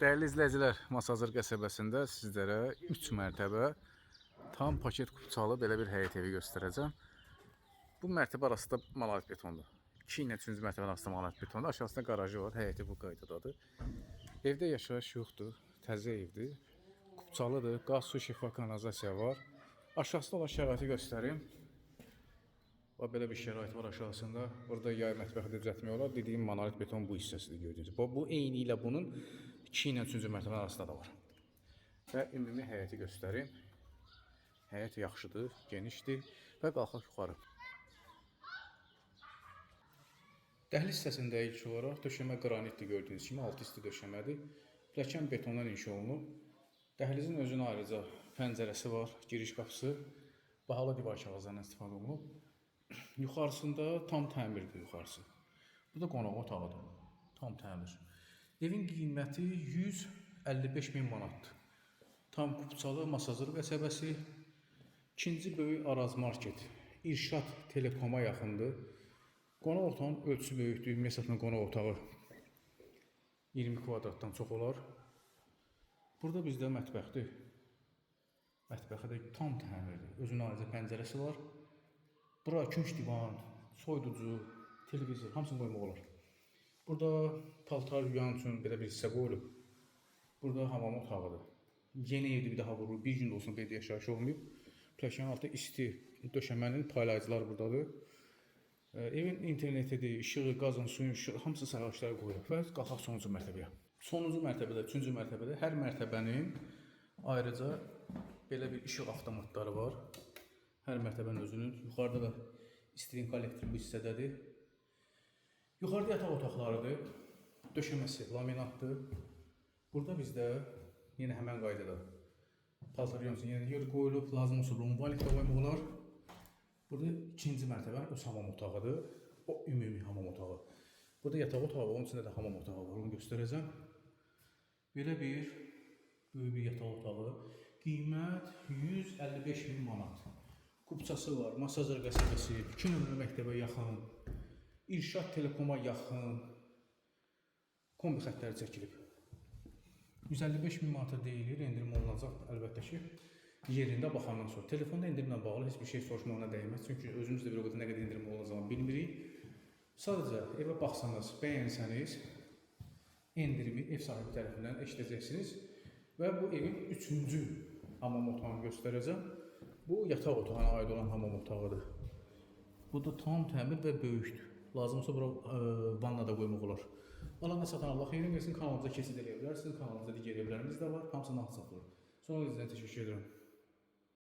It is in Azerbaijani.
Değerli izləyicilər, Masazır qəsəbəsində sizlərə 3 mərtəbə tam paket kupçalı belə bir həyət evi göstərəcəm. Bu mərtəbə arasında monolit betondur. 2 ilə 3-cü mərtəbənin arasında monolit betondur. Aşağısında qarajı var, həyəti bu qaydadadır. Evdə yaşayış yoxdur, təzə evdir. Kupçalıdır, qaz, su, şifa, kanalizasiya var. Aşağısında olan şəraiti göstərim. Belə bir şərait var aşağısında. Burada yay mətbəxi düzəltmək olar. Dediyim monolit beton bu hissəsidir gördüyünüz. Bu eyni ilə bunun 2 ilə 3-cü mərtəbənin arasında da var. Və ümumi həyəti göstərim. Həyət yaxşıdır, genişdir və qalxaq yuxarı. Dəhliz hissəsində ilk olaraq döşəmə qranitdir gördüyünüz kimi, alt üstü döşəmədir. Pilləkən betondan inşa olunub. Dəhlizin özünə ayrıca pəncərəsi var, giriş qapısı. Bahalı divar kağızlarından istifadə olunub. Yuxarısında tam təmirdir yuxarısı. Bu da qonaq otağıdır. Tam təmir. Evin qiyməti 155 min manatdır. Tam kupçalı Masazır qəsəbəsi. İkinci böyük Araz Market. İrşad Telekoma yaxındır. Qonaq otağın ölçüsü böyükdür. Ümumiyyətlə qonaq otağı 20 kvadratdan çox olar. Burada bizdə mətbəxdir. Mətbəxi də tam təmirdir. Özünə ayrıca pəncərəsi var. Bura künc divan, soyuducu, televizor hamısını qoymaq olar. Burada paltar yuyan üçün belə bir hissə qoyulub. Burada hamam otağıdır. Yeni evdə bir daha vurulur. Bir gün də olsun evdə yaşayış olmayıb. Pilləkənin altı isti döşəmənin paylayıcıları buradadır. Evin internetidir, işığı, qazın, suyun, hamısı səriştələr qoyulub. Və qalxaq sonuncu mərtəbəyə. Sonuncu mərtəbədə, 3-cü mərtəbədə hər mərtəbənin ayrıca belə bir işıq avtomatları var. Hər mərtəbənin özünün. Yuxarıda da istrin kollektor bu hissədədir. Yuxarıda yataq otaqlarıdır. Döşəməsi laminatdır. Burada bizdə yenə həmən qaydada paltaryon üçün yenə yer qoyulub. Lazım olsa rumvalikdə qoymaq olar. Burada ikinci mərtəbənin öz hamam otağıdır. O ümumi hamam otağı. Burada yataq otağı var, onun içində də hamam otağı var. Onu göstərəcəm. Belə bir böyük bir yataq otağı. Qiymət 155 min manat. Kupçası var, Masazır qəsəbəsi, 2 nömrə məktəbə yaxın, İrşad Telekoma yaxın, kombi xətləri çəkilib. 155 min manata deyilir, endirim olunacaq əlbəttə ki, yerində baxandan sonra. Telefonda endirimlə bağlı heç bir şey soruşmağına dəyməz, çünki özümüz də bir o qədər nə qədər endirim olacağını bilmirik. Sadəcə evə baxsanız, bəyənsəniz, endirimi ev sahibi tərəfindən eşidəcəksiniz və bu evin 3-cü hamam otağını göstərəcəm. Bu yataq otağına aid olan hamam otağıdır. Bu da tam təmir və böyükdür. Lazımsa bura vanna da qoymaq olar. Alanda satan Allah xeyrin versin, kanalımıza keçid edə bilərsiniz. Kanalımızda digər evlərimiz də var. Hamısı nağd satılır. Sonra izləyiniz təşəkkür edirəm.